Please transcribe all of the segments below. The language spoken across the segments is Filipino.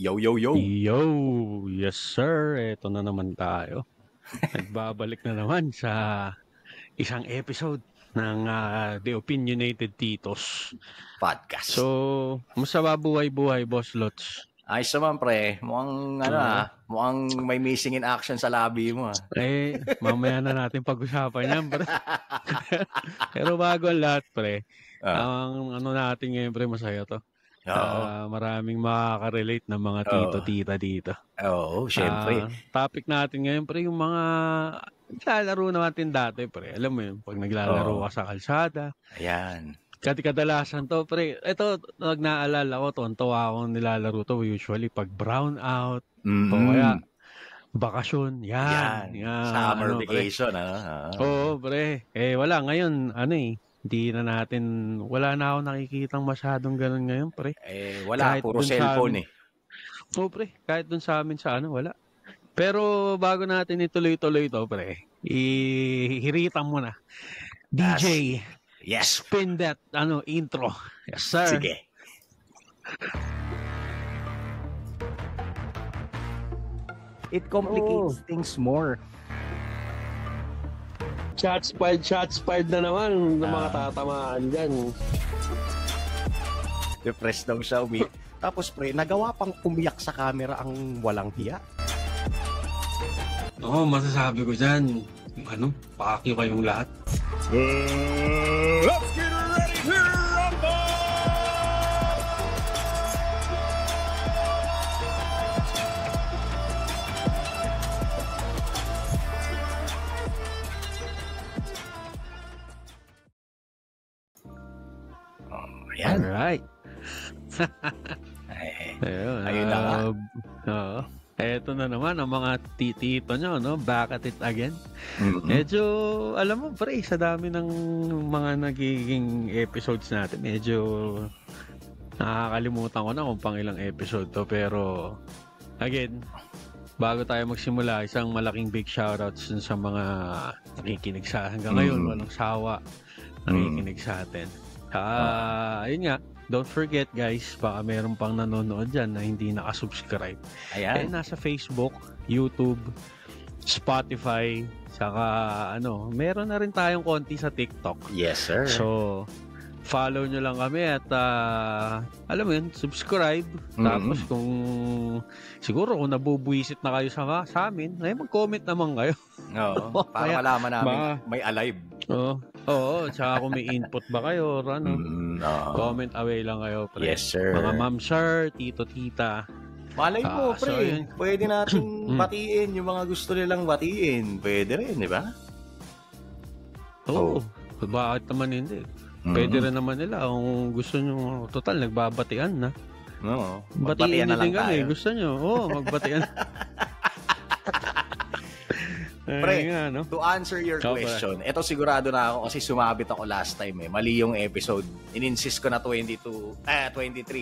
Yo, yo, yo. Yo, yes sir, eto na naman tayo. Nagbabalik na naman sa isang episode ng The Opinionated Titos. Podcast. So, musta ba buhay-buhay, Boss Lots? Ayos naman, pre. Mukhang may missing in action sa labi mo. Mamaya na natin pag-usapan yan, pre. Pero bago ang lahat, pre, ang natin ngayon, pre, masaya to. Maraming makaka-relate na mga tito-tita dito. Oo, syempre. Topic natin ngayon, pre, yung mga naglalaro natin dati, pre. Alam mo yun, pag naglalaro ka sa kalsada. Ayan. Kadalasan to, pre. Ito, nag-naalala ko, tuwan-tuwa akong nilalaro to usually pag brown out. O kaya, bakasyon. Yan. Summer vacation, Oo, pre. Wala. Ngayon, hindi na natin, wala na ako nakikitang masyadong ganun ngayon, pre. Wala, kahit puro cellphone Oo, pre. Kahit dun sa amin sa wala. Pero bago natin ituloy-tuloy ito, pre, ihiritan mo na. DJ, yes. Spin that, intro. Yes, sir. Sige. It complicates things more. Shots fired na naman ng mga tatamaan dyan. Depressed daw siya, Tapos pre, nagawa pang umiyak sa camera ang walang hiya. Oo, masasabi ko dyan, pakakyo kayong lahat. Let's get ready to rumble! Alright. Ayun na nga. Eto na naman ang mga titito nyo, back at it again. Medyo, alam mo, pre, sa dami ng mga nagiging episodes natin, medyo nakakalimutan ko na kung pang ilang episode to. Pero, again, bago tayo magsimula, isang malaking big shoutouts sa mga nakikinig sa hanggang ngayon, walang sawa nakikinig sa atin. Ayun nga, don't forget guys, baka meron pang nanonood dyan na hindi nakasubscribe. Ayan. Nasa Facebook, YouTube, Spotify, saka meron na rin tayong konti sa TikTok. Yes, sir. So, follow nyo lang kami at alam mo yun, subscribe. Tapos kung siguro kung nabubuisit na kayo sa amin, mag-comment naman kayo. Oo, para malaman namin may alive. Oo, tsaka kung may input ba kayo or comment away lang kayo, pre. Yes, sir. Mga ma'am, sir, tito, tita. Malay mo, pre. Pwede natin batiin yung mga gusto nilang batiin. Pwede rin, di ba? Oo. Bakit naman hindi? Pwede rin naman nila kung gusto nyo. Total, nagbabatian na. Oo. Batiin na lang tayo. Gusto nyo. Oo, magbatian. Pre, to answer your question, ito sigurado na ako kasi sumabit ako last time Mali yung episode. Ininsist ko na 23.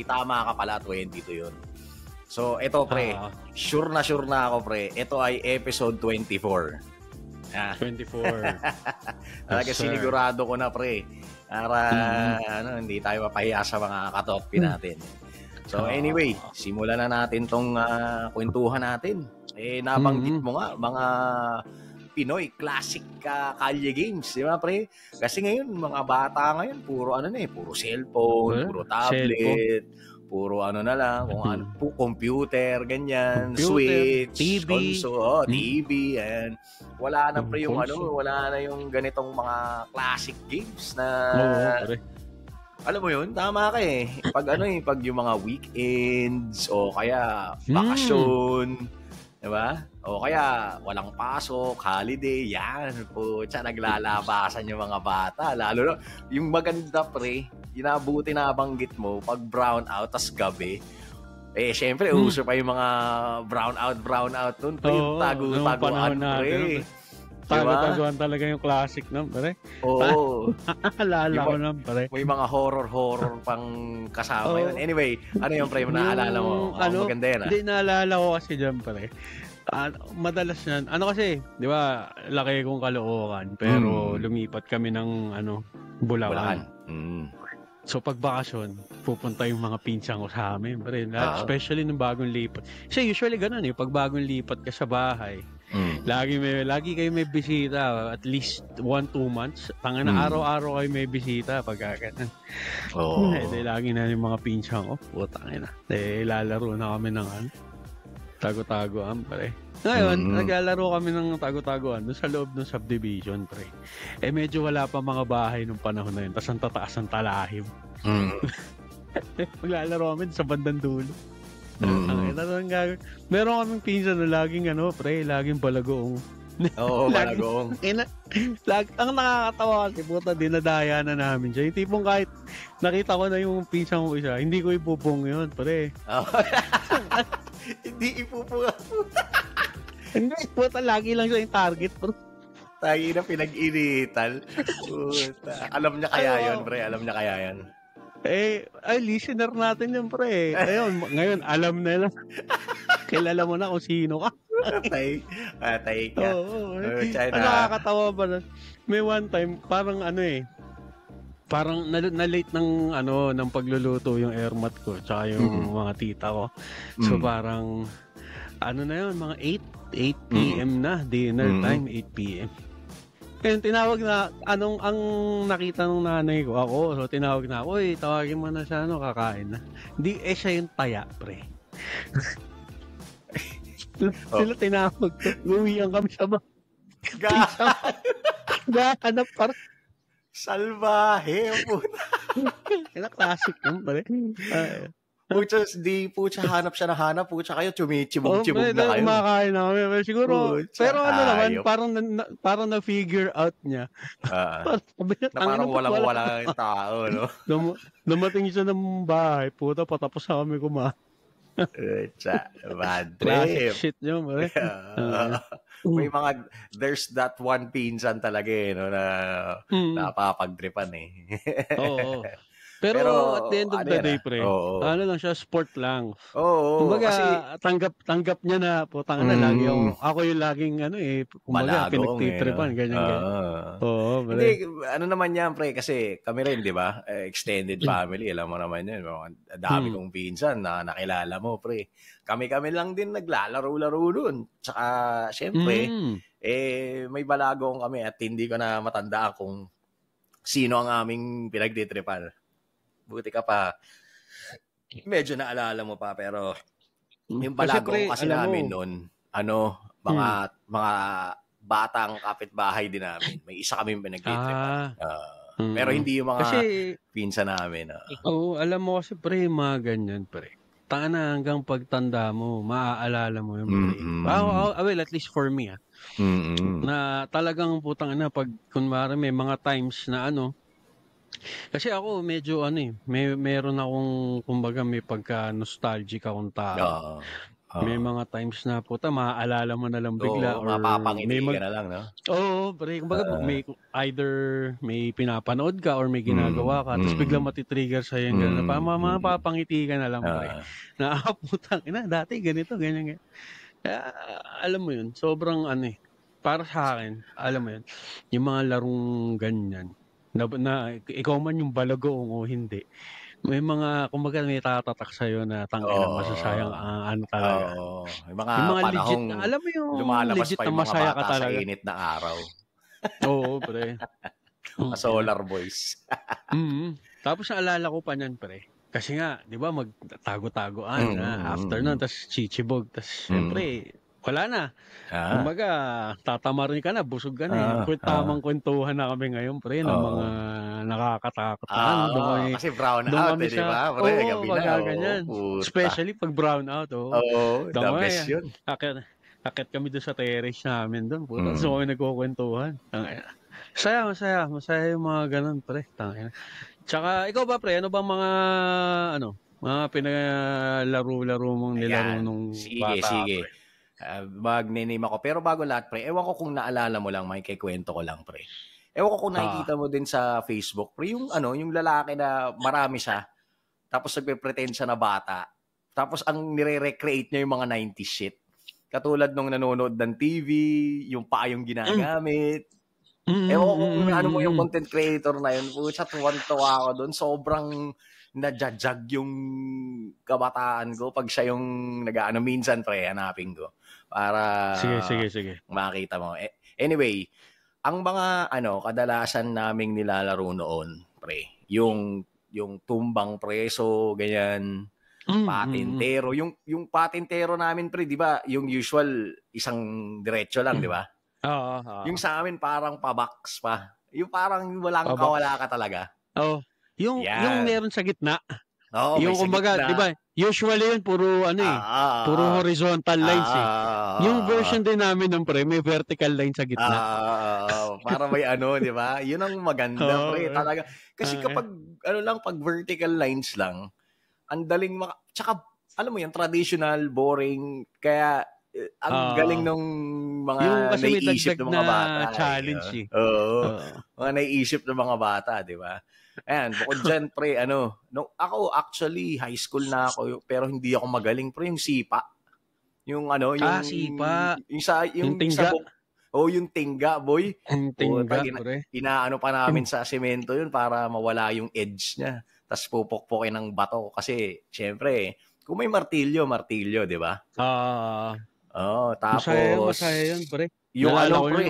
Tama ka pala, 22 yun. So, ito pre, sure na ako pre. Ito ay episode 24. 24. Talaga sinigurado ko na pre. Para hindi tayo mapahiya sa mga katoppi natin. So anyway, simulan na natin tong kwentuhan natin. Nabanggit mo nga mga Pinoy classic kalye games, di ba pre? Kasi ngayon mga bata ngayon puro puro cellphone, puro tablet, puro na lang kung computer, ganyan, Switch, TV, console, TV, and wala na pre yung wala na yung ganitong mga classic games na alam mo yun, tama ka pag pag yung mga weekends o kaya bakasyon, diba? O kaya walang pasok, holiday, yan po, naglalabasan yung mga bata. Lalo na, yung maganda pre, inabuti na banggit mo, pag brown out, tas gabi, syempre, uso pa yung mga brown out nun, pre, yung tago-taguan, pre. Tago-taguan talaga yung classic nun, pre. Oo. Alala ko lang, pre. May mga horror pang kasama yun. Anyway, ano yung pre, naalala mo? Maganda yan, Hindi, naalala ko kasi dyan, pre. Madalas yan. Kasi, di ba, laki kong Caloocan, pero lumipat kami ng, Bulacan. So pag bakasyon, pupunta yung mga pinsan ko sa amin. Pre, especially nung bagong lipat. Kasi usually ganun pag bagong lipat ka sa bahay, lagi kayo may bisita, at least 1-2 months. Araw-araw kayo may bisita pag ganun. Lagi na yung mga pinsan ko, putangina. Lalaro na kami ng tago-tagoan, pre. Ngayon, naglalaro kami ng tago-tagoan doon sa loob ng subdivision, pre. Medyo wala pa mga bahay nung panahon na yun. Tapos ang tataas ng talahib. Maglalaro kami sa bandang dulo. Meron kaming pinsan na laging pre, laging balagoong. Oo, balagoong. Ang nakakatawa kasi, puta, dinadaya na namin siya. Yung tipong kahit nakita ko na yung pinsan ko isa, hindi ko ipupong yun, pre. Hindi ipupong. Hindi, puta, lagi lang siya yung target, bro. Tayo na pinag-initan. Alam niya kaya yun, pre. Alam niya kaya yan. Listener natin yun, pre. Ngayon, alam na lang. Kilala mo na kung sino ka. Patay ka. Nakakatawa ba na? May one time, parang parang na-late ng pagluluto yung airmat ko tsaka yung mga tita ko. So parang na yun, mga 8 p.m. na, dinner time, 8 p.m. Kaya tinawag na, ang nakita ng nanay ko, ako, so tinawag na ako, tawagin mo na siya, kakain na. Hindi, siya yung taya, pre. Sila tinawag ko, uwihan kami sa gahanap para. Salbahe, puta. Classic yun, pre. Pucha, hanap siya na hanap. Pucha kayo, chumitsibog-chibog na kayo. Kumakain na kami. Siguro, pero naman, parang na-figure out niya. Parang walang-wala yung tao, no? Dumating siya ng bahay, puta, patapos na kami kumain. Bad trip. Classic shit yun, pre. May there's that one pinsan talaga, no, na napapagtripan, Oo. Pero at the end of the day, pre, lang siya, sport lang. Kumbaga, kasi tanggap niya na, putang na lagi ako yung laging, kumbaga, pinagtitripan, ganyan. Hindi, naman yan, pre, kasi kami rin, di ba? Extended family, alam mo naman yan. Dami kong pinsan na nakilala mo, pre. Kami lang din naglalaro-laro dun. Tsaka, syempre, may balagong kami at hindi ko na matandaan kung sino ang aming pinagtitripan. Buti ka pa. Medyo naalala mo pa, pero yung balagong kasi namin noon, mga batang kapitbahay din namin. May isa kaming pinagtitripan. Pero hindi yung mga pinsan namin. Alam mo kasi, pre, mga ganyan, pre. Na hanggang pagtanda mo, maaalala mo yung pre. Well, at least for me, na talagang putang pag kunwari may mga times na kasi ako medyo meron akong kumbaga may pagka-nostalgic akong tao. May mga times na puta maaalala mo na lang bigla or mapapangiti ka na lang, no? Oo, pre, kumbaga either may pinapanood ka or may ginagawa ka tapos biglang matitrigger sa yung gano'n mapapangiti ka na lang, pre. Putang ina, dati ganito, ganyan. Alam mo yun, sobrang para sa akin, alam mo yun, yung mga larong ganyan na ikaw man yung balagoong o hindi, may mga, kumbaga may tatatak sa'yo na tangina masasayang talaga. Yung mga legit na, alam mo yung lumalabas legit pa yung na masaya ka talaga sa init na araw. Oo, pre. Solar boys. Tapos naalala ko pa niyan, pre. Kasi nga, di ba, magtago-tagoan after nun, tas chichibog, tas syempre, wala na. Kumbaga, tatamarin ka na, busog ka na. Tamang kwentuhan na kami ngayon, pre, ng mga nakakatakot. Kasi brown out, di ba? Pre, gabi na. Ganyan. Especially pag brown out. The best yun. Akit kami doon sa terrace namin doon. So kami nagkukwentuhan. Masaya yung mga ganun, pre. Tsaka, ikaw ba, pre, ano bang mga pinalaro-laro mong nilaro nung bata? Sige. Mag-name ako. Pero bago lahat, pre, ewan ko kung naalala mo lang, may kikwento ko lang, pre. Ewan ko kung nakikita mo din sa Facebook, pre, yung lalaki na marami siya, tapos nagpe-pretend siya na bata, tapos ang nire-recreate niya yung mga 90s shit. Katulad nung nanonood ng TV, yung paayong ginagamit. Ewan ko kung ano mo yung content creator na yun. Pucha, tuwan-tuwa ako doon. Sobrang nadjajag yung kabataan ko pag siya yung nag-ano. Minsan, pre, hanapin ko. Para Sige. makita mo. Anyway, ang mga kadalasan naming nilalaro noon, pre, yung tumbang preso, ganyan, patintero. Yung patintero namin, pre, di ba? Yung usual, isang diretso lang, di ba? Yung sa amin parang pa-box pa. Yung parang walang kawala ka talaga. Yung meron sa gitna. Yung kumbaga, di ba? Usually yun, puro puro horizontal lines eh. Yung version din namin ng pre, may vertical line sa gitna. Para may di ba? Yun ang maganda, pre, talaga. Kasi kapag, pag vertical lines lang, ang daling tsaka, alam mo yan, traditional, boring, kaya, ang galing nung mga naiisip ng mga bata. Challenge eh. Mga naiisip ng mga bata, di ba? Ayan, bukod dyan, pre, ako actually, high school na ako, pero hindi ako magaling, pre, yung sipa. Yung sipa. Yung tingga. Yung tingga, boy. Yung tingga, pre. Inaano pa namin sa semento yun para mawala yung edge niya. Tapos pupukpukin ng bato. Kasi, syempre, kung may martilyo, di ba? Tapos... Masaya yun, pre. Yung pre.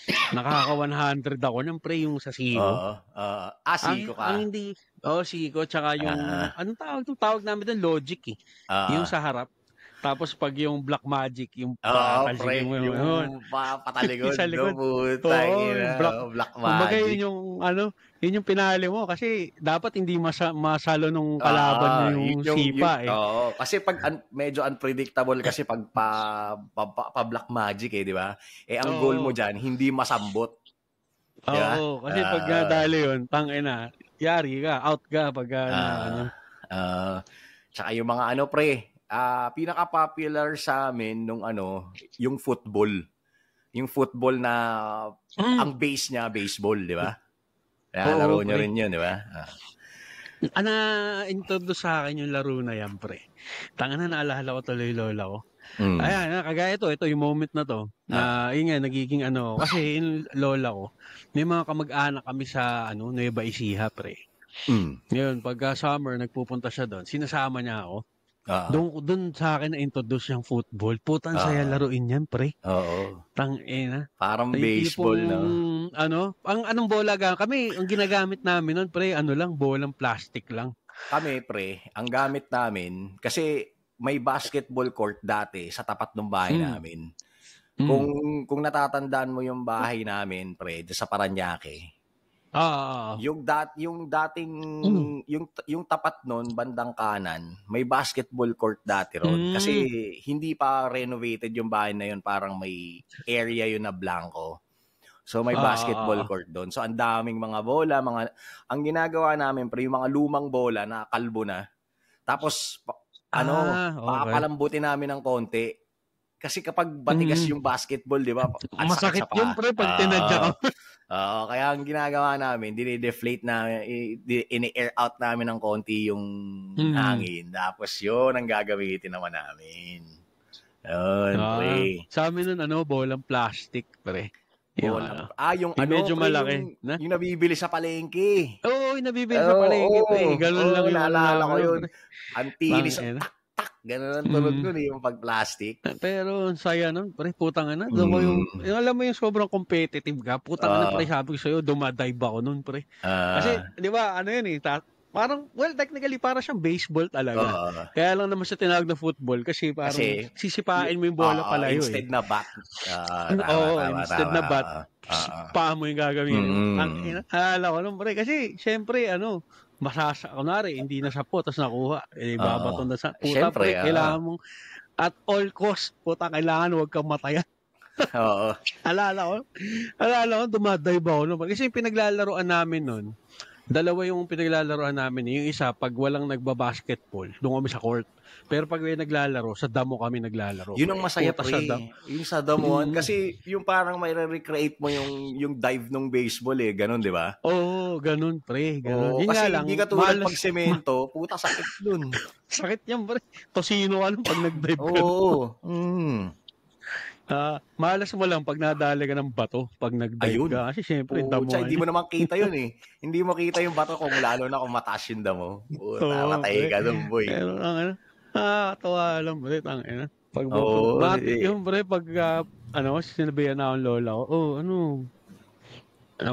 Nakaka-100 ako ng pre, yung sa Siko. Siko ka. Ang hindi... Siko. Tsaka yung... anong tawag namin doon? Logic eh. Yung sa harap. Tapos pag yung Black Magic, yung pre, yung patalikod. Sa likod. Black Magic. Kumbaga yun yung pinali mo kasi dapat hindi masalo nung kalaban yung sipa eh. Kasi pag medyo unpredictable kasi pag pa Black Magic eh, di ba? Ang goal mo dyan, hindi masambot. Diba? Kasi pag nadali yun, tangina, yari ka, out ka pag Tsaka yung mga pre, pinaka-popular sa amin nung yung football. Yung football na ang base niya, baseball, di ba? Laro nyo rin yun, di ba? Na-introduce sa akin yung laro na yan, pre. Tanga na, naalala ko tuloy lola ko. Ayan, kagaya ito yung moment na to, na yun nga, nagiging kasi yung lola ko, may mga kamag-anak kami sa Nueva Ecija, pre. Ngayon, pagka summer, nagpupunta siya doon, sinasama niya ako. Doon sa akin na-introduce yung football. Putang saya laruin yan, pre. Tangina. Parang baseball, no? Ang anong bola kami, ang ginagamit namin nun, pre, bolang plastic lang. Kami, pre, ang gamit namin, kasi may basketball court dati sa tapat ng bahay namin. Kung natatandaan mo yung bahay namin, pre, sa Parañaque, yung dating yung tapat noon bandang kanan, may basketball court dati ron kasi hindi pa renovated yung bahay na yun, parang may area yun na blanco. So may basketball court doon. So ang daming mga bola, ang ginagawa namin pre, yung mga lumang bola na kalbo na. Tapos papalambutin namin ng konti. Kasi kapag batigas yung basketball, di ba? Masakit yun, pre, pag tinadya ka. Kaya ang ginagawa namin, dinideflate namin, ini-air out namin ng konti yung hangin. Tapos yun ang gagamitin naman namin. Yun, pre. Sa amin nun, bolang plastic, pre. Yung medyo malaki. Yung nabibili sa palengke. Yung nabibili sa palengke, pre. Ganun lang yung naalala ko yun. Ang tinis, gano'n ang tulog nun yung pag-plastic. Pero saya nun, pre, putang ina. Alam mo yung sobrang competitive ka. Putang ina, pre, sabi ko sa'yo, dumadive ako nun, pre. Kasi, di ba, yun eh, parang, technically, para siyang baseball talaga. Kaya lang naman siya tinawag na football kasi parang sisipain mo yung bola palayo eh. Instead na bat. Instead na bat. Paa mo yung gagawin. Alala ko nun, pre, kasi, syempre, kunwari, hindi na sapot, tapos nakuha. Babaton na sa puta, pre, kailangan mong, at all cost, puta, kailangan huwag kang matayan. Alala ko, dumadive ako nun. Kasi yung pinaglalaroan namin nun, dalawa yung pinaglalaroan namin. Yung isa, pag walang nagbabasketball, doon kami sa court. Pero pag may naglalaro, sa damo kami naglalaro. Yun ang masaya, pre. Yung sa damuan. Kasi yung parang may recreate mo yung dive ng baseball eh. Ganon, di ba? Ganon, pre. Ganon. Yun kasi lang, hindi ka tulad pag semento, puta sakit dun. Sakit yan, pre. Tosino ka lang pag nag-dive ka. Malas mo lang pag nadali ka ng bato, pag nag-dive ka. Kasi syempre, damuhan. Hindi mo naman kita yun eh. Hindi mo kita yung bato kung lalo na kung mataas yung damo. Patay ka dun, boy. Pero nakakatawa lang, pre. Tangina. Matik yun, pre, pag sinabihan na akong lola ko,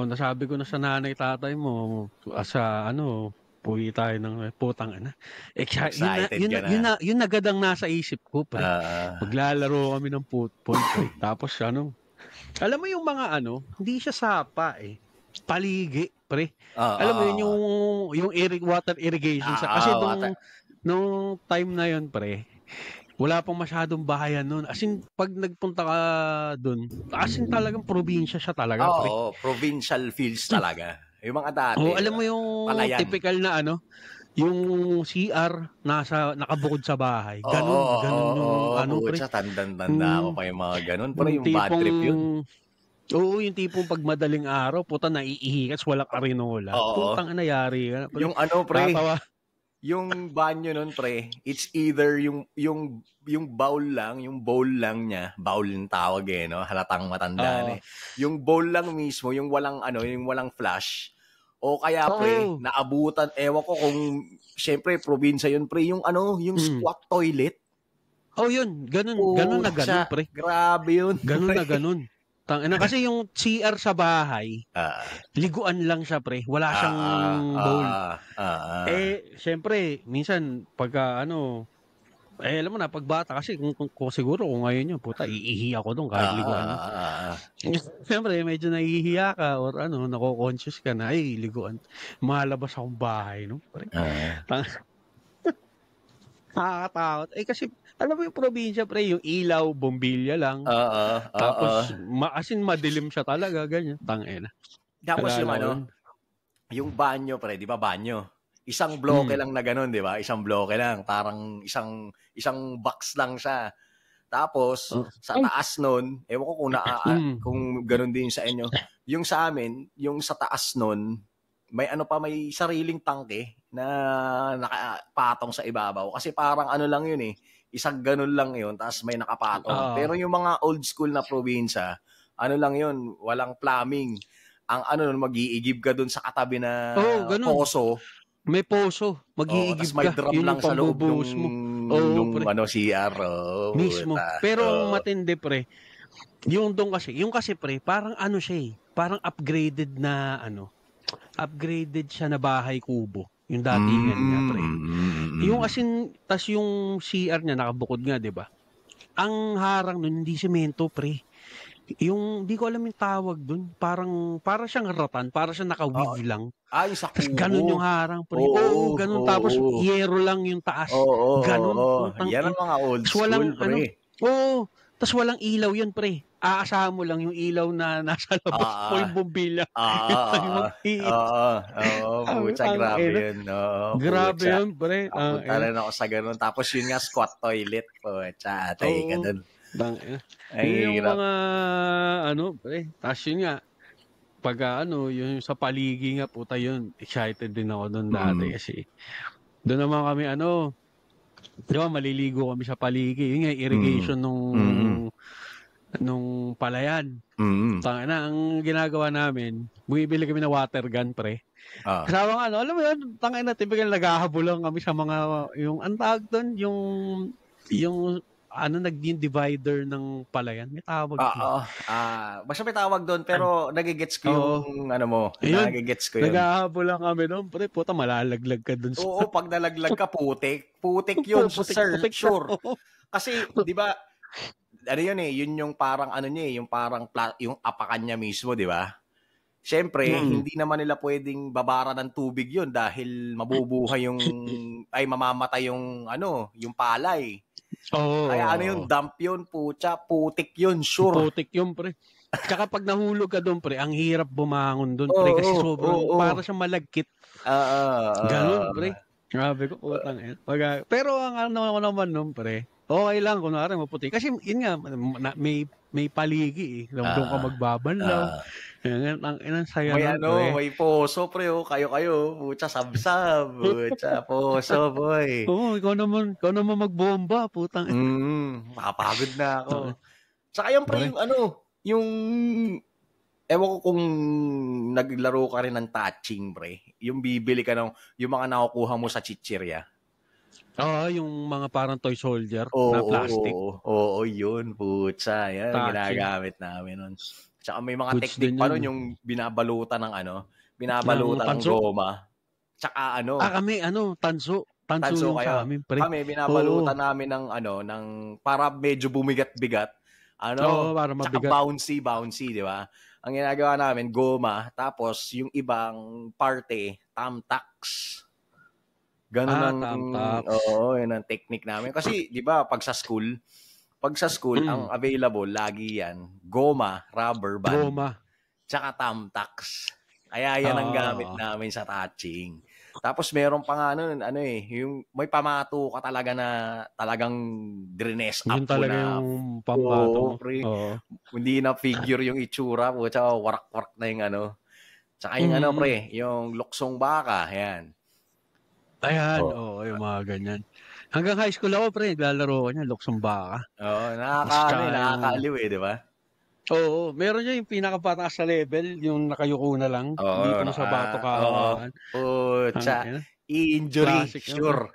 nasabi ko na sa nanay, tatay mo, puwi tayo ng putang ina. Excited ka na. Yun agad ang nasa isip ko, pre. Maglalaro kami ng football, pre. Tapos alam mo yung mga hindi siya sapa eh. Paligi, pre. Alam mo yun yung water irrigation kasi nung time na yun, pre, wala pang masyadong bahayan nun. As in, pag nagpunta ka dun, as in talagang probinsya siya talaga, pre. Provincial feels talaga. Yung mga dati. Alam mo yung palayan. Typical na yung CR nakabukod sa bahay. Ganun yung pre. Tanda ko pa yung mga ganun. Pero yung bad trip yun. Oo, yung tipong pag madaling araw, puta naiihikas, walang arinola. Putang nangyari ka. Yung pre, yung banyo nun, pre, it's either yung bowl lang niya, bowl yung tawag no? Halatang matanda yung bowl lang mismo, yung walang flash. O kaya, pre, naabutan, ewan ko kung, syempre, probinsya yun, pre, yung squat toilet. Yun, ganun na ganun, pre. Grabe yun. Ganun na ganun. Kasi yung CR sa bahay, liguan lang siya, pre. Wala siyang bowl. Syempre, minsan, pagka alam mo na, pagbata, kasi kung siguro, kung ngayon yun, puta, iihi ako doon kahit liguan. Siyempre, medyo nahihiya ka or nako-conscious ka na, liguan. Malabas akong bahay, no? Nakakatakot. Kasi, alam mo yung probinsya, pre, yung ilaw, bombilya lang. Tapos, asin madilim siya talaga, ganyan. Tangina. Tapos yung banyo, pre, di ba banyo? Isang bloke lang na ganun, di ba? Isang bloke lang. Parang isang box lang siya. Tapos, sa taas nun, ewan ko kung ganun din sa inyo. Yung sa amin, yung sa taas nun, may may sariling tangke na nakapatong sa ibabaw. Kasi parang lang yun eh. Isang ganun lang yun, tapos may nakapatong. Pero yung mga old school na probinsya, lang yun, walang plumbing. Ang mag-iigib ka dun sa katabi na poso. May poso, mag-iigib ka. May drum lang sa loob nung CR. Mismo. Pero ang matindi, pre, yung kasi, pre, parang siya parang upgraded na upgraded siya na bahay kubo. Yung datingan niya, pre. Yung tas yung CR niya nakabukod nga, di ba? Ang harang nun, hindi semento, pre. Yung, di ko alam yung tawag dun. Para siyang ratan, para siyang naka-weave lang. Sa kubo. Ganun yung harang, pre. Ganun. Tapos, yero lang yung taas. Ganun. Yan ang mga old school, pre. Tapos walang ilaw yun, pre. Aasahan mo lang yung ilaw na nasa labas o yung bombilya. Grabe yun. Grabe yun, pre. Talan ako sa ganun. Tapos yun nga, squat toilet. Tay ka dun. Yung mga, pre. Tapos yun nga, pag yung sa paligi nga, puta yun, excited din ako doon dati kasi doon naman kami, di ba, maliligo kami sa paligi. Yun nga, irrigation nung palayan. Tangina, ang ginagawa namin, bumibili kami ng water gun, pre. Kasama nga, alam mo yun, tangina, typical naghahabol lang kami sa mga, yung, ang tawag doon, yung yung divider ng palayan. May tawag doon. Basta may tawag doon, pero nagigets ko yung nagigets ko yun. Naghahabol lang kami doon, pre, puta, malalaglag ka doon. Pag nalaglag ka, putik. Putik yun, sir, sure. Kasi, di ba, yun yun yung parang yung parang yung apakan niya mismo, di ba? Siyempre, hindi naman nila pwedeng babara ng tubig yun dahil mabubuhay mamamatay yung palay. Kaya yung dump yun, putik yun, sure. Putik yun, pre. Tsaka pag nahulog ka doon, pre, ang hirap bumangon doon, pre, kasi sobrang para siyang malagkit. Ganun, pre. Grabe ko, utang yan. Pero ang naman nun, pre, okay lang, kunwari maputi. Kasi yun nga, may paligi eh. Doon ka magbabanlaw. Ang saya nun, may poso, pre. Kayo. Pucha, sabsab. Pucha, poso, boy. Ikaw naman magbomba, putang. Makapagod na ako. Saka yan, pre, yung ewan ko kung naglaro ka rin ng touching, pre. Yung bibili ka yung mga nakukuha mo sa chichirya. Oo, yung mga parang toy soldier na plastic. Oo, yun. Putsa, yan. Ginagamit namin nun. Tsaka may mga Goods technique pa nun, yung binabalutan ng binabalutan ng goma. Tsaka kami, tanso. Tanso kayo. sa amin, pre. Kami, binabalutan namin ng para medyo bumigat-bigat. Para mabigat. Tsaka bouncy, di ba? Ang ginagawa namin, goma, tapos yung ibang parte, tamtax. Ganun yun ang technique namin. Kasi, di ba, pag sa school, ang available, lagi yan, goma, rubber band, tsaka tamtax. Kaya yan ang gamit namin sa touching. Tapos meron pa nga yung may pamato ka talaga na talagang dress up yun talaga na yung pamato. Hindi na figure yung itsura po, tsaka warak-warak na yung Tsaka yung pre, yung luksong baka, yan. Ayan, yung mga ganyan. Hanggang high school ako, pre, naglalaro ko niya, luksong baka. Nakakaaliw di ba? Oo, meron niya yung pinakapataas sa level, yung nakayuko na lang, dito na sa bato kahawakan. I-injury, sure.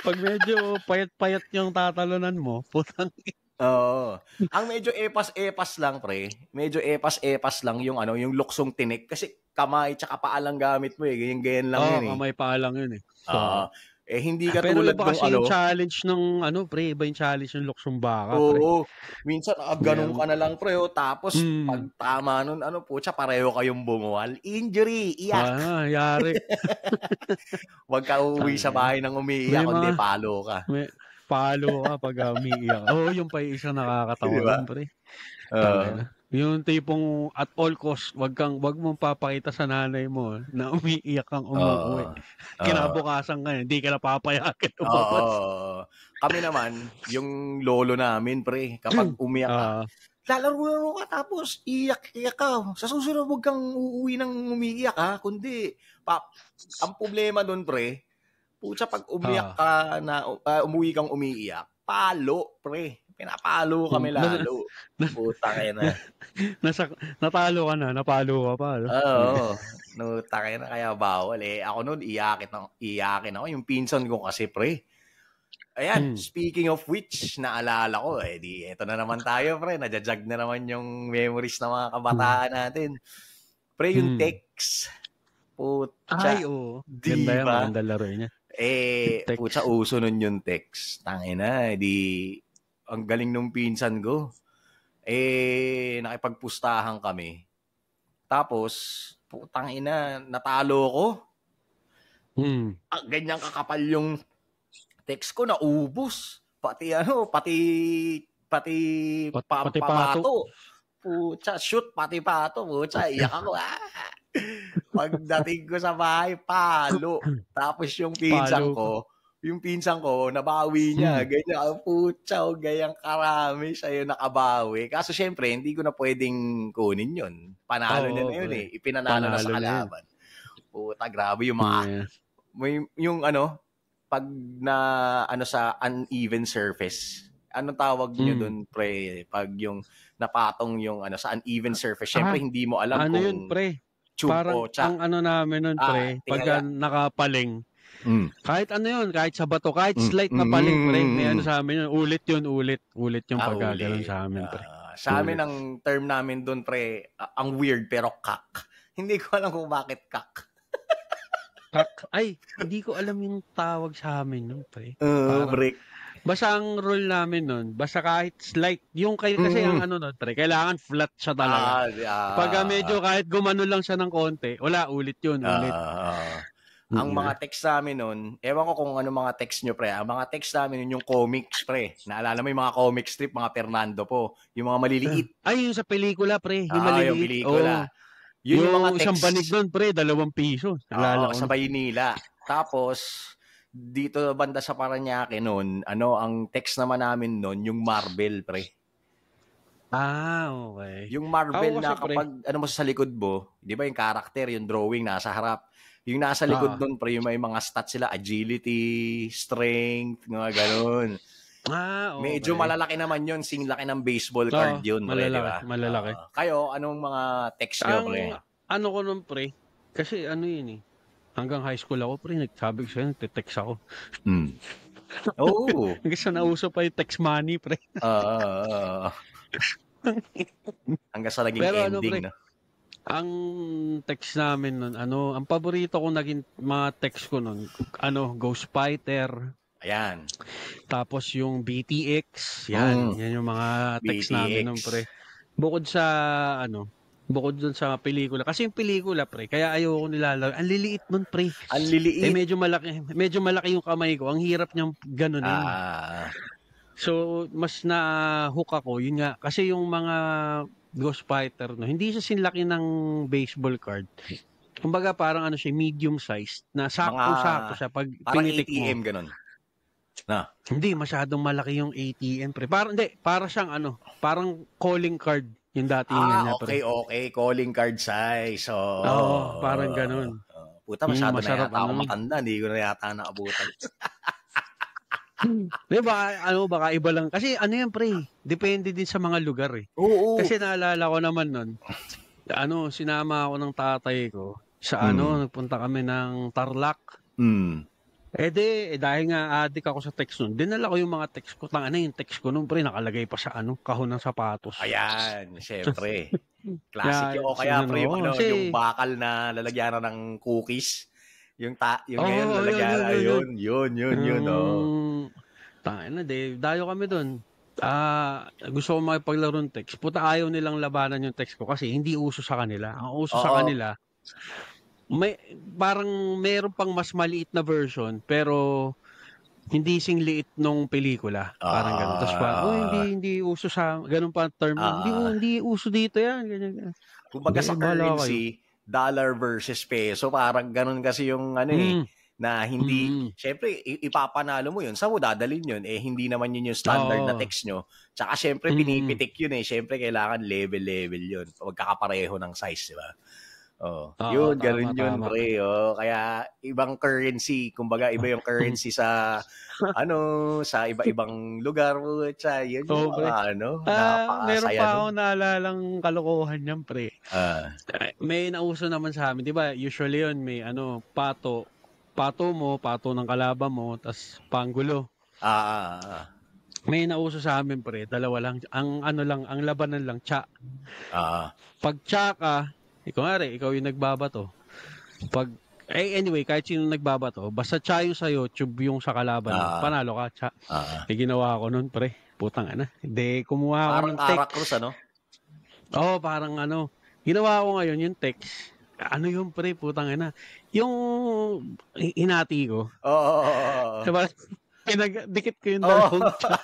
Pag medyo payat-payat yung tatalonan mo, putang. Oo. Ang medyo epas-epas lang, pre. Medyo epas-epas lang yung yung luksong tinik kasi kamay tsaka paa lang gamit mo ganyan lang yun kamay paa lang yun hindi ka tulad ng kasi yung challenge ng pre, iba yung challenge ng luksong baka, pre. Oo. Minsan ganun ka na lang, pre, tapos pag tama nun, pareho kayong bumuwal. Injury, iyak. Yari. Huwag ka uuwi sa bahay nang umiiyak, kundi palo ka. Palo ka pag umiiyak. yung pa isang nakakatawa, diba? Pre. Yung tipong at all cost, wag mong papakita sa nanay mo na umiiyak kang umuwi. Kinabukasan ka, hindi ka na papayagan. Kami naman, yung lolo namin, pre, kapag umiyak ka, lalaro ka tapos iyak ka. Sa susunod, wag kang uuwi nang umiiyak, kundi ang problema doon, pre, pag umiyak ka na umuwi kang umiiyak, palo, pre. Pinapalo kami lalo. Putang ina. Natalo ka na, napalo ka pa. Oo. Tangina na, kaya bawal Ako noon, iyakin ako. Yung pinsan ko kasi, pre. Ayan, speaking of which, naalala ko, eto na naman tayo, pre. Nadjajag na naman yung memories ng mga kabataan natin. Pre, yung text. Putsa. Ay, oo. Ganda yan, maganda laro niya. Putsa, uso nun yung text. Tangina, ang galing nung pinsan ko. Nakipagpustahan kami. Tapos, putang ina, natalo ko. Ganyan kakapal yung text ko, naubos. Pati pato. Putsa, shoot, pati pato. Putsa, iyak ako. Pagdating ko sa bahay, palo. Tapos yung pinsan ko, nabawi niya. Ganyan, putsa, gayang karami sa'yo nakabawi. Kaso syempre, hindi ko na pwedeng kunin yun. Panalo niya na yun Ipinanalo na sa kalaban. Puta, grabe yung mga... yung pag sa uneven surface. Anong tawag niyo dun, pre? Pag yung napatong yung sa uneven surface. Syempre, hindi mo alam kung... yun, pre? Parang ang namin nun, pre, pag nakapaling. Kahit yun, kahit sa bato, kahit slight na paling, pre, may sa amin yun, ulit yung pagkagalan sa amin, pre. Sa amin, ang term namin dun, pre, ang weird, pero kak. Hindi ko alam kung bakit kak. Kak? Ay, hindi ko alam yung tawag sa amin nun, pre. Break. Basta ang rule namin nun, basta kahit slight, yung kasi ang nun, pre, kailangan flat siya talaga. Pag medyo kahit gumano lang siya ng konti, wala, ulit yun, ulit. Ang mga text namin nun, ewan ko kung ano mga text nyo, pre. Ang mga text namin nun, yung comics, pre. Naalala mo yung mga comic strip, mga Fernando po. Yung mga maliliit. Ay, yung sa pelikula, pre. Yung maliliit. Yung pelikula. Yung mga text. Isang banig nun, pre, 2 piso. Sa Baynila. Tapos, dito banda sa Parañaque nun, ang text naman namin nun, yung Marvel, pre. Okay. Yung Marvel na kapag, mo sa likod mo, di ba yung character, yung drawing nasa harap. Yung nasa likod nun, pre, yung may mga stats sila, agility, strength, mga ganun. Okay. Medyo malalaki naman yun, laki ng baseball card yun, pre, di ba? Malalaki. Kayo, anong mga text nyo, pre? Ano ko nun, pre, kasi yun hanggang high school ako, pre, nagsabi ko sa'yo, nagte-text ako. Oh. Hanggang sa nauso pa yung text money, pre. Hanggang sa naging Pero ending, no? Ang text namin nun, ang paborito ko naging mga text ko nun, Ghost Fighter. Ayan. Tapos yung BTX, yan yung mga text namin nun, pre. Bukod dun sa pelikula. Kasi yung pelikula, pre, kaya ayoko nilalaro. Ang liliit nun, pre. Ang liliit. Medyo malaki yung kamay ko. Ang hirap niyang ganunin. So, mas na-hook ako. Yun nga, kasi yung mga Ghost Fighter, no, hindi siya sinlaki ng baseball card. Kumbaga, parang siya, medium size, na sakto-sakto siya pag pinitik mo. Parang ATM, ganun. Na. Hindi, masyadong malaki yung ATM, pre. Para siyang parang calling card yung dati niya, pre. Okay. Calling card size. Oo, parang ganun. Puta, masyado na yata ako matanda. Hindi ko na yata naabutan. Diba, baka iba lang. Kasi yan, pre, depende din sa mga lugar, eh. Oo. Kasi naalala ko naman nun, sinama ako ng tatay ko sa nagpunta kami ng Tarlac. Dahil nga adik ako sa text nun, dinala ko yung mga text ko. Yung text ko nun, pre, nakalagay pa sa kahon ng sapatos. Ayan, syempre. Classic yun. O kaya, pre, yung bakal na lalagyan ng cookies. Yung ngayon lalagyan. Yun. Dayo kami doon. Gusto ko makipaglaro ng text. Puta, ayaw nilang labanan yung text ko kasi hindi uso sa kanila. Ang uso sa kanila, parang meron pang mas maliit na version pero hindi sing liit nung pelikula. Parang gano'n. Tapos hindi uso sa ganun pa term. Hindi uso dito yan. Ganyan. Kumbaga sa currency, dollar versus peso, parang ganun kasi yung na hindi, syempre, ipapanalo mo yun. Saan mo dadalhin yun? Hindi naman yun yung standard na text nyo. Tsaka syempre, pinipitik yun Syempre, kailangan level yun. Magkakapareho ng size, di ba? Ganun yun, pre. Kaya, ibang currency. Kumbaga, iba yung currency sa, sa iba-ibang lugar. Yun yung napakasaya. Meron pa ako naalalang kalokohan yan, pre. May nauso naman sa amin. Diba, usually yun, may pato ng kalaban mo, tas panggulo. May nauso sa amin, pre. Dalawa lang. Ang labanan lang, tsa. Pag tsa ka, ikaw yung nagbabato. Anyway, kahit sino nagbabato, basta tsa yung sa'yo, tube yung sa kalaban, panalo ka, tsa. Ginawa ko nun, pre. Putang kumuha ko ng text. Parang Aracruz, parang ginawa ko ngayon yung text. Yung pre, putang yung hinati ko. Diba? Pinagdikit ko yung dalawang tsa.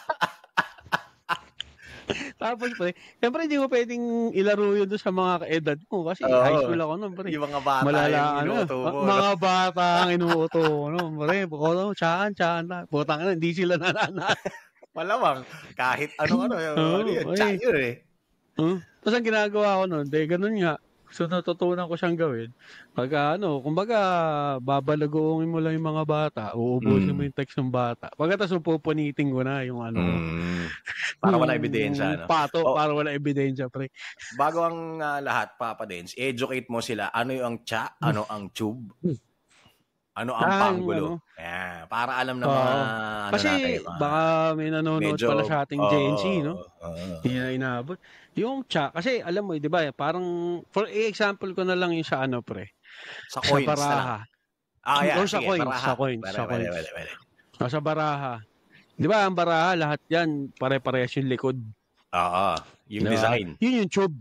Tapos, pre, siyempre hindi mo pwedeng ilaro yun doon sa mga kaedad mo kasi high school ako nun, pre. Yung mga bata yung inuuto mo. Mga bata ang inuuto mo, pre. Tsaan, putang hindi sila nananat. Malamang, kahit yun tsa yun Tapos ang ginagawa ko nun, ganun nga. So, natutunan ko siyang gawin. Kumbaga, babalagoongin mo lang yung mga bata, uubusin mo yung text ng bata. Pagkatapos, pupunitin ko na yung para wala ebidensya, para wala ebidensya, pre. Bago ang lahat, Papa Dens, educate mo sila. Ano yung tsa? Ano ang tube? Ano ang panggulo? Para alam na mga kasi natin. Baka may nanonood pala sa ating Gen Z, no? Hindi na inabot. Yung tsa, kasi alam mo, di ba, parang, for example ko na lang yung sa pre. Sa coins baraha. Sa coins. Sa baraha. Di ba, ang baraha, lahat yan, pare-parehas yung likod. Yung design. Yun yung tube.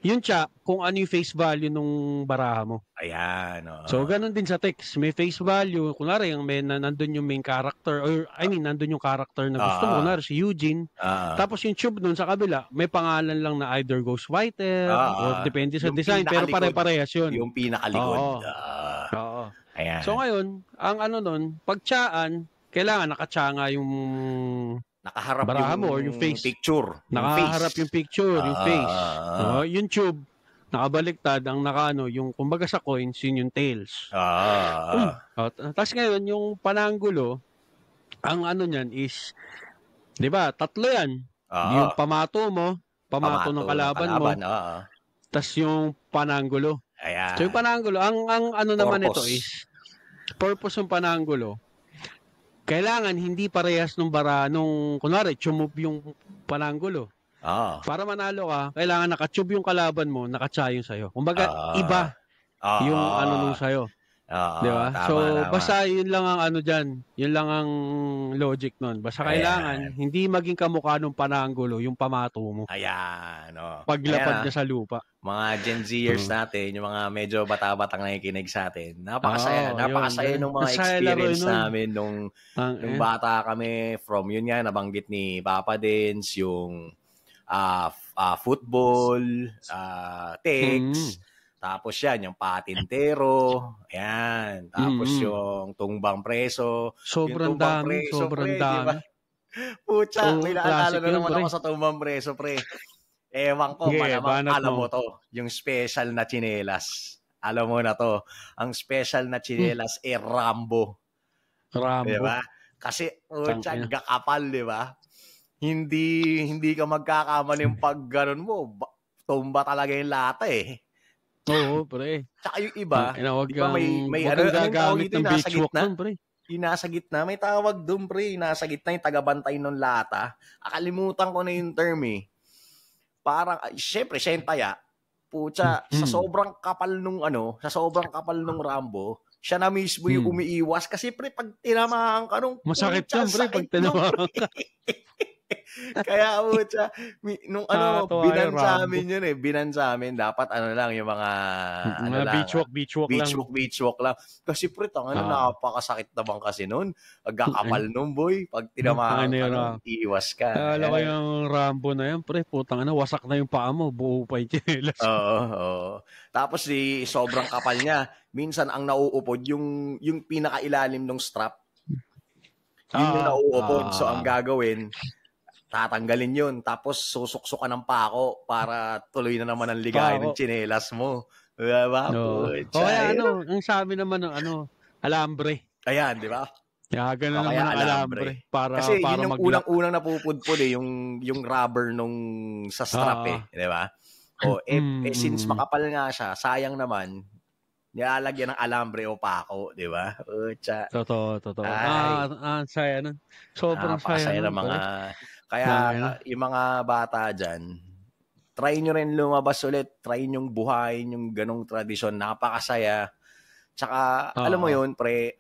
Yung tsa, kung ano yung face value nung baraha mo. Ayan. So, ganun din sa text. May face value. Kunwari, nandun yung main character, nandun yung character na gusto mo. Kunwari, si Eugene. Tapos yung tube nun sa kabila, may pangalan lang na either Ghost Fighter, or depende sa design, pero pare-parehas yun. Yung pinakalikod. Ayan. So, ngayon, ang nun, pag-tsaan, kailangan nakatsa nga yung nakaharap baraha yung mo or yung face. Picture. Nakaharap yung picture, yung face. Yung tube, nakabaliktad ang yung kumbaga sa coins, yun yung tails. Tapos ngayon, yung pananggulo, ang ano niyan is, di ba, tatlo yan. Oo. Yung pamato mo, pamato ng kalaban mo, tas yung pananggulo. Ayan. So yung pananggulo, ang ano naman ito Purpose. is, purpose ng pananggulo, kailangan hindi parehas nung kunwari, chumub yung pananggulo. Para manalo ka, kailangan nakachub yung kalaban mo, nakatsa yung sa'yo. Kumbaga, iba yung ano nung sa'yo. Di ba? So, basta yun lang ang ano dyan. Yun lang ang logic nun. Basta kailangan, hindi maging kamukha nung pananggulo, yung pamato mo. Ayan. Paglapag niya sa lupa. Mga Gen Zers natin, yung mga medyo bata-batang nakikinig sa atin, napakasaya. Napakasaya nung mga experience namin nung bata kami from, yun nga, nabanggit ni Papa Dins, yung football, text, tapos yan, yung patintero, ayan, tapos yung tumbang preso. Sobrang dami, sobrang dami. Pucha, may naalala na naman ako sa tumbang preso, pre. Ewan ko, malamang alam mo to, yung special na tsinelas. Alam mo na to, ang special na tsinelas Rambo. Diba? Kasi, pucha, gakapal, diba? Hindi ka magkakamaling pag ganun mo, tumba talaga yung lata eh. Oo, pre. Tsaka yung iba, diba may ano gagamit ng beach walk nun, pre. Yung nasa gitna, may tawag doon, pre. Nasa gitna yung tagabantay ng lata. Akalimutan ko na yung term eh. Parang, syempre, sentaya. Pucha, sa sobrang kapal nung Rambo, siya na mismo yung umiiwas. Kasi pre, pag tinamaan ka nung... Masakit yan, pre, pag tinamaan ka. Kaya nung binansa amin yun eh. Binansa amin. Dapat lang yung mga beach walk lang. Kasi pre, napakasakit naman kasi nun. Agkakapal nun, boy. Pag tinamaan ka, iiwas ka. Alam ko yung Rambo na yan, pre. Putang wasak na yung paa mo. Buo pa yung chinelas. Oo. Tapos sobrang kapal niya. Minsan ang nauupod yung pinakailalim ng strap. Yun yung nauupod. So ang gagawin, tatanggalin yun, tapos susuksukan ng pako para tuloy na naman ang ligay ng tsinelas mo. Diba? Kaya ang sabi naman ng alambre. Ayan, di ba? Ganun naman ang alambre. Kasi yun yung unang napupudpud eh, yung rubber sa strap eh. Di ba? Since makapal nga siya, sayang naman, nilalagyan ng alambre o pako, di ba? Totoo. Saya nun. Sobrang saya nun. Kaya yung mga bata dyan, try nyo rin lumabas ulit, try nyong buhayin yung ganong tradisyon, napakasaya. Tsaka, alam mo yun, pre,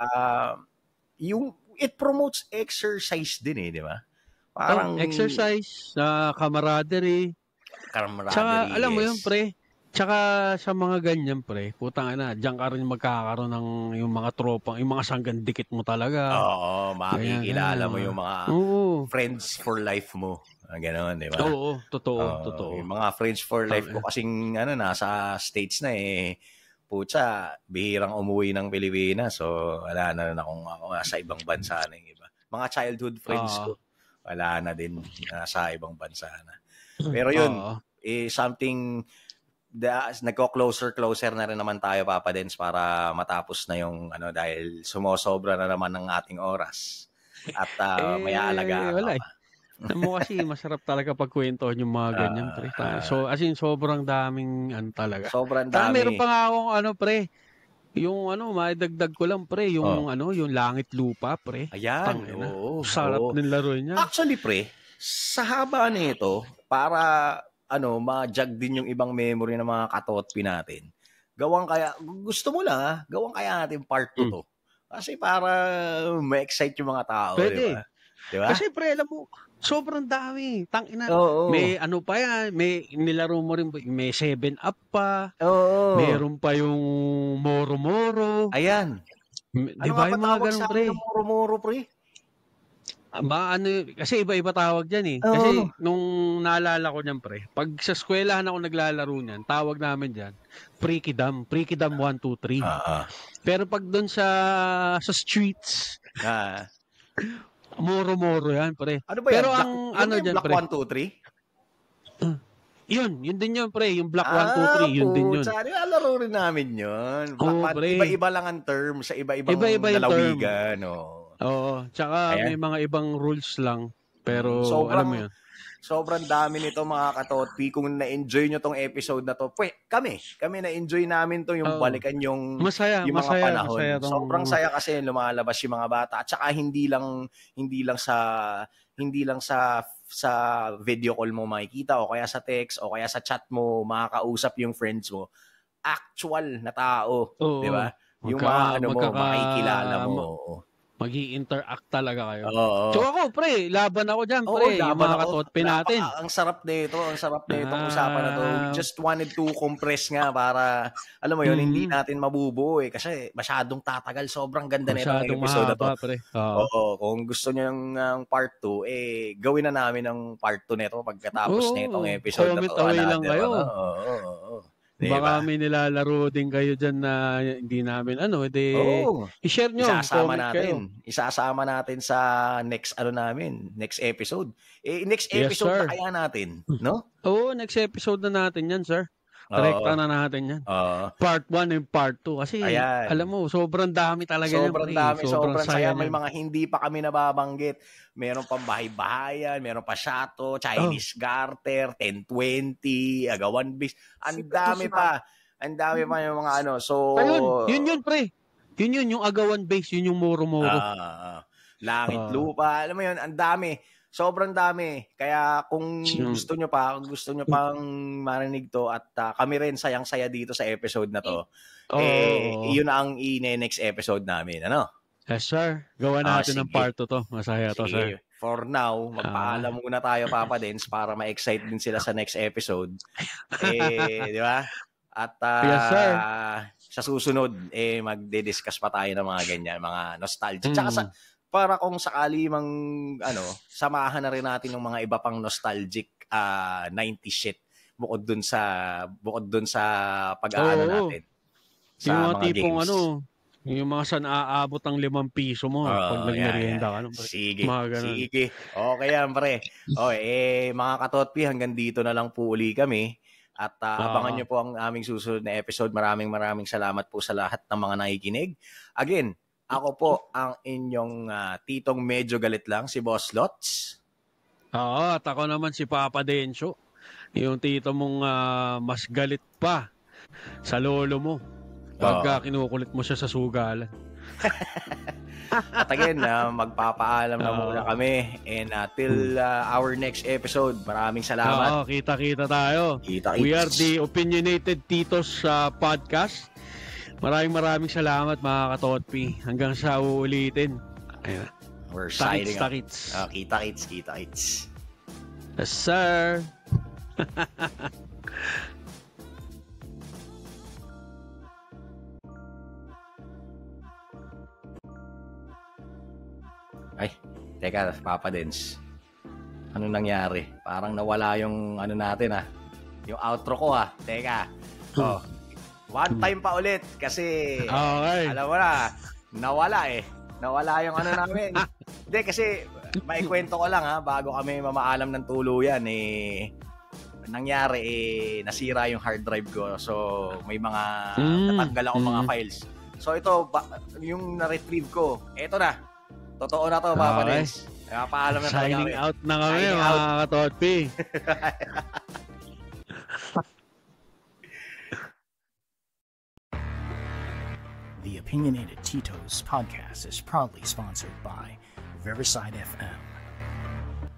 it promotes exercise din eh, di ba? Parang exercise, camaraderie. Tsaka, alam mo yun, pre, tsaka sa mga ganyan, pre, putang ina, diyan ka rin magkakaroon ng yung mga tropang, yung mga sanggan dikit mo talaga. Oo, makikilala mo yung mga friends for life mo. Ganoon, di ba? Oo, totoo. Yung mga friends for life ko kasing nasa States na eh. Pucha, bihirang umuwi ng Pilipinas. So, wala na akong sa ibang bansa na yung iba. Mga childhood friends ko, wala na din sa ibang bansa na. Pero yun, something nagko-closer na rin naman tayo, Papa Dens, para matapos na yung dahil sumosobra na naman ng ating oras. At may aalagaan wala pa. Mo kasi masarap talaga pagkwentuhan yung mga ganyan, pre. So, as in, sobrang daming talaga. Sobrang dami. Meron pa nga akong pre, yung maidagdag ko lang, pre, yung yung langit lupa, pre. Ayan, sarap ng laro niya. Actually, pre, sa haba nito, para ma-jog din yung ibang memory ng mga katotpi natin. Gawang kaya natin part 2 to. Kasi para ma-excite yung mga tao, pwede. Diba? Kasi pre, alam mo, sobrang dami. Tangina. May pa yan, may nilaro mo rin, may 7-Up pa. Meron pa yung Moro-Moro. Ayan. Diba yung mga ganun, pre? Moro-Moro, pre? Kasi iba-iba tawag dyan eh. Kasi nung naalala ko niyan, pre, pag sa eskwelahan ako naglalaro niyan, tawag namin dyan, Prikidam 1, 2, 3. Pero pag doon sa streets, Moro-Moro yan, pre. Ano ba yan? Pero ang dyan, Black pre. 1, 2, 3? Yun din yun, pre. Yung Black 1, 2, 3, yun din yun. Laro rin namin yun. Pre. Iba-iba lang ang term sa iba-ibang Iba-iba yung lalawigan. Oo, tsaka may mga ibang rules lang. Pero alam mo yun. Sobrang dami nito mga katotpi. Kung na-enjoy nyo tong episode na to, kami na-enjoy namin to, yung balikan yung masaya, yung mga panahon. Masaya sobrang saya kasi lumalabas yung mga bata. At saka hindi lang sa video call mo makikita o kaya sa text o kaya sa chat mo makakausap yung friends mo. Actual na tao, di ba? Yung mga makikilala mo. Magi-interact talaga kayo. Oo. So ako, pre, laban ako dyan, pre. Yung mga katotpi natin. Ang sarap nito usapan na to. We just wanted to compress nga para, alam mo yun, hindi natin mabubuo eh. Kasi masyadong tatagal. Sobrang ganda nito ang episode na to. Pre. Oo. Kung gusto nyo ng part 2, gawin na namin ang part 2 nito pagkatapos nitong episode na to. Comment away lang kayo. Oo. Diba? Baka may nilalaro din kayo dyan na hindi namin i-share nyo. Isasama natin sa next episode. Next episode na kaya natin, no? Oo, next episode na natin yan, sir. Direkta na natin yan. Part 1 and part 2. Kasi, alam mo, sobrang dami talaga yan. Sobrang saya. May mga hindi pa kami nababanggit. Meron pang bahay-bahayan, meron pa Shato, Chinese Garter, 1020, Agawan Base. Ang dami pa yung mga ano. So, yun, pre. Yun, yung Agawan Base, yun yung Moro-Moro. Langit Lupa. Alam mo yun, ang dami. Sobrang dami. Kaya kung gusto nyo pang marinig to at kami rin sayang-saya dito sa episode na to, yun ang next episode namin. Ano? Yes, sir. Gawa natin ng part 2 to. Masaya to, sir. For now, magpaalam muna tayo, Papa Dens, para ma-excite din sila sa next episode. Di ba? At yes, sir. Sa susunod, magde-discuss pa tayo ng mga ganyan, mga nostalgia. Tsaka para kung sakali samahan na rin natin yung mga iba pang nostalgic 90s shit bukod dun sa pag-aano natin. Sa yung mga tipong games. Yung mga saan aabot ang 5 piso mo pag nag-merienda ka. Sige. Okay yan, pre. Mga katotpi, hanggang dito na lang po uli kami. At abangan nyo po ang aming susunod na episode. Maraming salamat po sa lahat ng mga nakikinig. Again, ako po ang inyong titong medyo galit lang, si Boss Lots. At ako naman si Papa Densyo. Yung tito mong mas galit pa sa lolo mo. Pagka kinukulit mo siya sa sugalan. At again, magpapaalam na muna kami. And till our next episode, maraming salamat. Kita-kita tayo. We are the Opinionated Titos Podcast. Maraming salamat mga katotpi. Hanggang sa uulitin. Ayun. We're signing up. Kita-kits. Yes, sir. Ay, teka, Papa Dens. Ano nangyari? Parang nawala yung natin yung outro ko Teka. One time pa ulit kasi alam mo na, nawala yung namin. Hindi kasi maikwento ko lang bago kami mamaalam ng tuluyan nangyari nasira yung hard drive ko. So may mga natanggal ako mga files. So ito yung na-retrieve ko. Ito na. Totoo na to, Papa Dens. Paalam na talaga kami. Signing out na kami mga katotpi. The Opinionated Titos podcast is proudly sponsored by Riverside FM.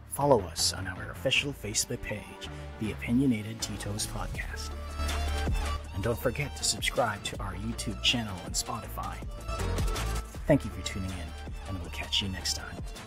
Follow us on our official Facebook page, The Opinionated Titos Podcast. And don't forget to subscribe to our YouTube channel and Spotify. Thank you for tuning in, and we'll catch you next time.